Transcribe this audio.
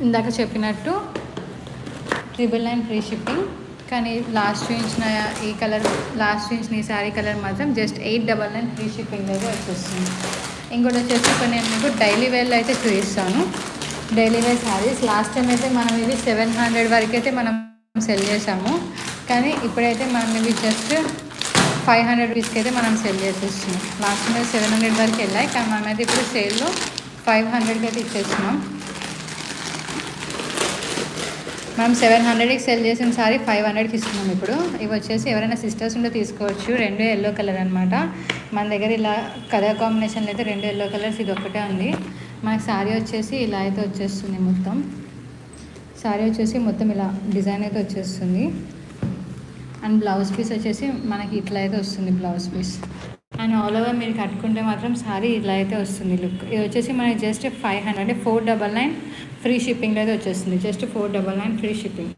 ఇందాక చెప్పినట్టు 999 free shipping. కానీ లాస్ట్ చూపించిన ఈ కలర్, లాస్ట్ చూపించిన ఈ శారీ కలర్ మాత్రం జస్ట్ 899 ఫ్రీ షిప్పింగ్ అయితే వచ్చేస్తుంది. ఇంకోటి వచ్చేసి ఇప్పుడు నేను మీకు డైలీ వేర్లో అయితే చూపిస్తాను. Daily wear saris last time అయితే మనం ఇవి 700 వరకు అయితే మనం సెల్ చేసాము. కానీ ఇప్పుడైతే మనం ఇవి జస్ట్ 500 రూపీస్కి అయితే మనం సెల్ చేసేస్తున్నాం. లాస్ట్ టైం 700 వరకు వెళ్ళాయి, కానీ మనమైతే ఇప్పుడు సేల్లో 500కి అయితే ఇచ్చేస్తున్నాం. మనం 700కి సెల్ చేసిన సారీ 500కి ఇస్తున్నాం ఇప్పుడు. ఇవి వచ్చేసి ఎవరైనా సిస్టర్స్ ఉంటే తీసుకోవచ్చు. 2 ఎల్లో కలర్ అనమాట. మన దగ్గర ఇలా కలర్ కాంబినేషన్లో అయితే 2 ఎల్లో కలర్స్, ఇది ఒక్కటే ఉంది. మనకి శారీ వచ్చేసి ఇలా అయితే వచ్చేస్తుంది. మొత్తం శారీ వచ్చేసి మొత్తం ఇలా డిజైన్ అయితే వచ్చేస్తుంది. అండ్ బ్లౌజ్ పీస్ వచ్చేసి మనకి ఇట్లా అయితే వస్తుంది blouse piece. And all over మీరు కట్టుకుంటే మాత్రం శారీ ఇట్లా అయితే వస్తుంది లుక్. ఇది వచ్చేసి మనకి జస్ట్ 500 అంటే 499 ఫ్రీ షిప్పింగ్ అయితే వచ్చేస్తుంది. Just 499 free shipping.